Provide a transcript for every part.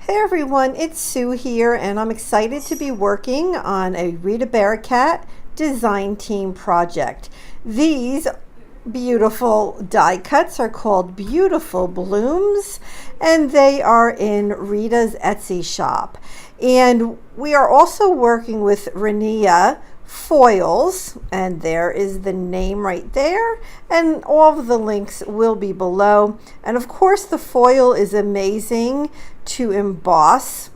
Hey everyone, it's Sue here, and I'm excited to be working on a Rita Barakat design team project. These beautiful die cuts are called Beautiful Blooms, and they are in Rita's Etsy shop. And we are also working with Rinea foils, and there is the name right there, and all of the links will be below. And of course the foil is amazing to emboss,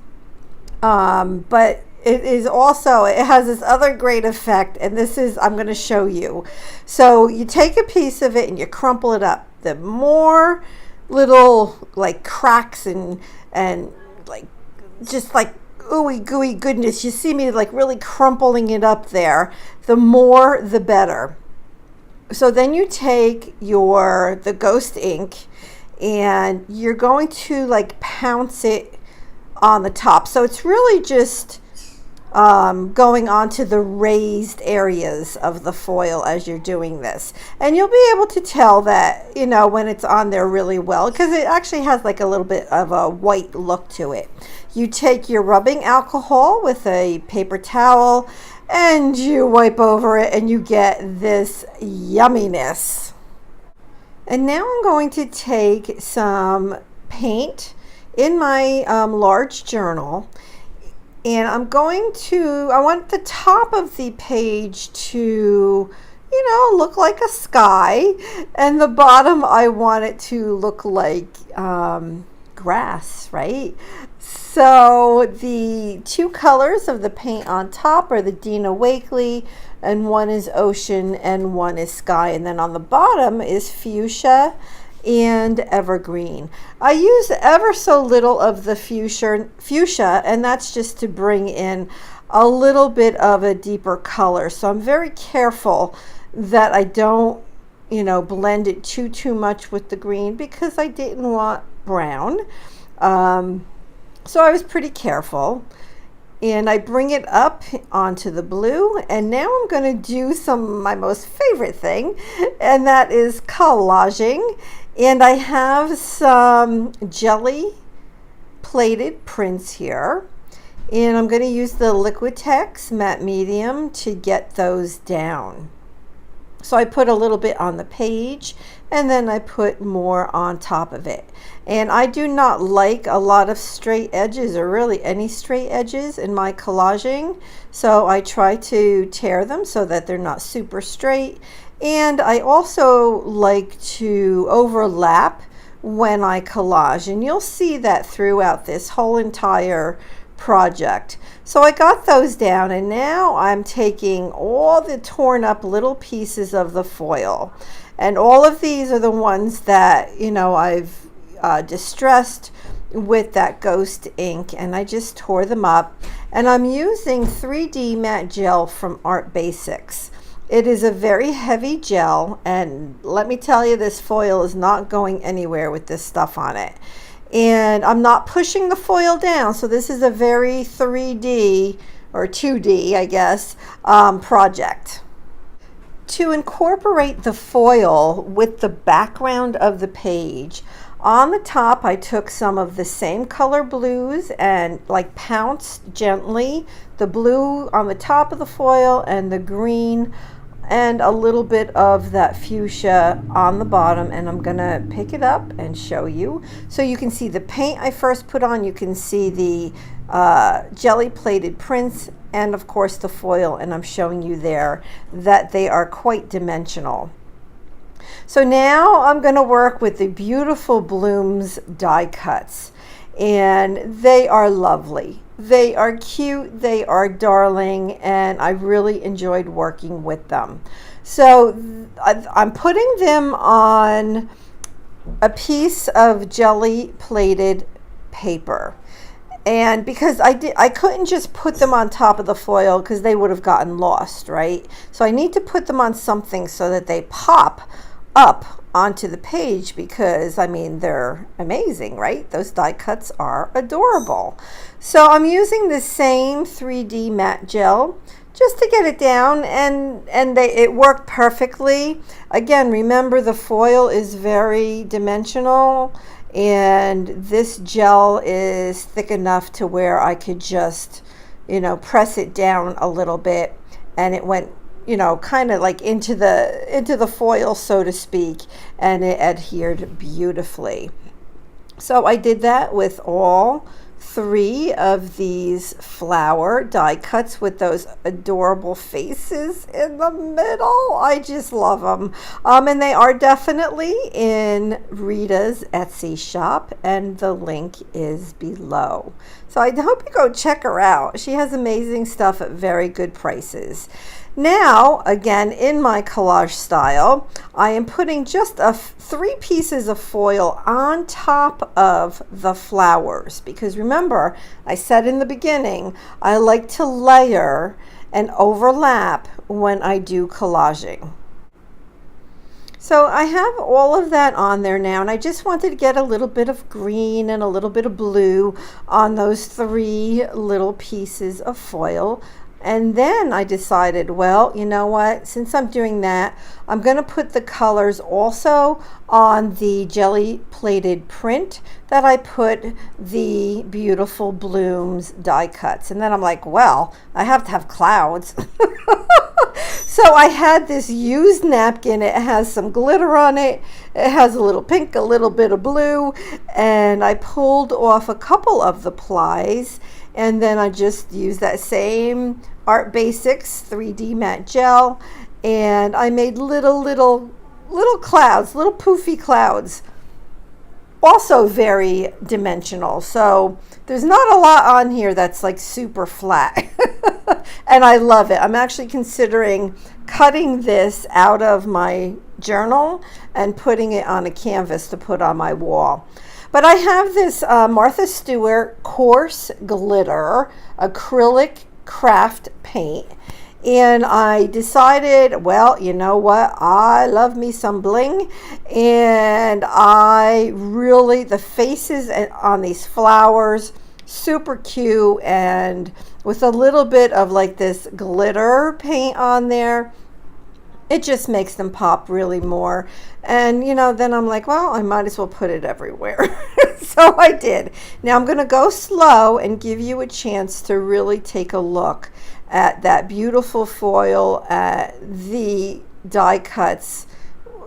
but it has this other great effect, and I'm going to show you. So you take a piece of it and you crumple it up. The more little like cracks and like just like ooey gooey goodness you see me like really crumpling it up there, the more the better. So then you take the ghost ink and you're going to like pounce it on the top. So it's really just going onto the raised areas of the foil as you're doing this. And you'll be able to tell that, when it's on there really well, because it actually has like a little bit of a white look to it. You take your rubbing alcohol with a paper towel and you wipe over it and you get this yumminess. And now I'm going to take some paint in my large journal, and I want the top of the page to, look like a sky, and the bottom I want it to look like grass, right? So the two colors of the paint on top are the Dina Wakley, and one is ocean and one is sky, and then on the bottom is fuchsia and evergreen. I use ever so little of the fuchsia, and that's just to bring in a little bit of a deeper color. So I'm very careful that I don't blend it too much with the green, because I didn't want brown. So I was pretty careful, and I bring it up onto the blue, and now I'm going to do my most favorite thing, and that is collaging. And I have some jelly plated prints here, and I'm going to use the Liquitex matte medium to get those down. So I put a little bit on the page, and then I put more on top of it. And I do not like a lot of straight edges, or really any straight edges in my collaging. So I try to tear them so that they're not super straight. And I also like to overlap when I collage. And you'll see that throughout this whole entire project. So I got those down, and now I'm taking all the torn up little pieces of the foil, and all of these are the ones that I've distressed with that ghost ink, and I just tore them up. And I'm using 3D matte gel from Art Basics. It is a very heavy gel, and let me tell you, this foil is not going anywhere with this stuff on it. And I'm not pushing the foil down, so this is a very 3D or 2D, I guess, project. To incorporate the foil with the background of the page, on the top I took some of the same color blues and like pounced gently the blue on the top of the foil and the green and a little bit of that fuchsia on the bottom, and I'm gonna pick it up and show you. So you can see the paint I first put on, you can see the jelly plated prints, and of course the foil, and I'm showing you there that they are quite dimensional. So now I'm gonna work with the Beautiful Blooms die cuts, and they are lovely. They are cute, they are darling, and I really enjoyed working with them. So I'm putting them on a piece of jelly plated paper. And because I couldn't just put them on top of the foil, because they would have gotten lost, right? So I need to put them on something so that they pop up onto the page, because they're amazing, right? Those die cuts are adorable. So I'm using the same 3D matte gel just to get it down, and it worked perfectly. Again, remember the foil is very dimensional, and this gel is thick enough to where I could just, press it down a little bit, and it went, kind of like into the foil, so to speak, and it adhered beautifully. So I did that with all 3 of these flower die cuts with those adorable faces in the middle. I just love them. And they are definitely in Rita's Etsy shop, and the link is below. So I hope you go check her out. She has amazing stuff at very good prices. Now, again, in my collage style, I am putting just 3 pieces of foil on top of the flowers, because remember, I said in the beginning, I like to layer and overlap when I do collaging. So I have all of that on there now, and I just wanted to get a little bit of green and a little bit of blue on those 3 little pieces of foil. And then I decided, well, you know what, since I'm doing that, I'm going to put the colors also on the jelly plated print that I put the beautiful blooms die cuts. And then I'm like, well, I have to have clouds. So I had this used napkin. It has some glitter on it. It has a little pink, a little bit of blue, and I pulled off a couple of the plies, and then I just used that same Art Basics 3D matte gel, and I made little clouds, little poofy clouds, also very dimensional. So there's not a lot on here that's like super flat. And I love it. I'm actually considering cutting this out of my journal and putting it on a canvas to put on my wall. But I have this Martha Stewart coarse glitter acrylic craft paint, and I decided, well, you know what, I love me some bling, and the faces on these flowers, super cute, and with a little bit of like this glitter paint on there, it just makes them pop really more. And then I'm like, well, I might as well put it everywhere. So I did. Now I'm going to go slow and give you a chance to really take a look at that beautiful foil, at the die cuts.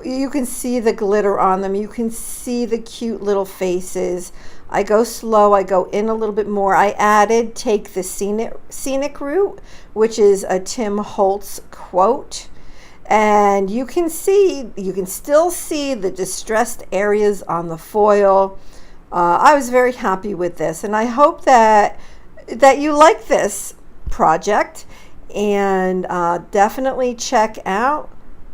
You can see the glitter on them. You can see the cute little faces. I go slow. I go in a little bit more. I added "Take the Scenic Route," which is a Tim Holtz quote. And you can still see the distressed areas on the foil. I was very happy with this, and I hope that you like this project, and definitely check out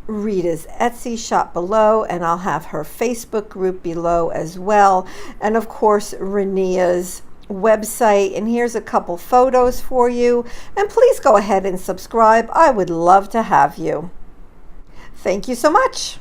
Rita's Etsy shop below, and I'll have her Facebook group below as well, and of course Rinea's website. And here's a couple photos for you, and please go ahead and subscribe. I would love to have you. Thank you so much.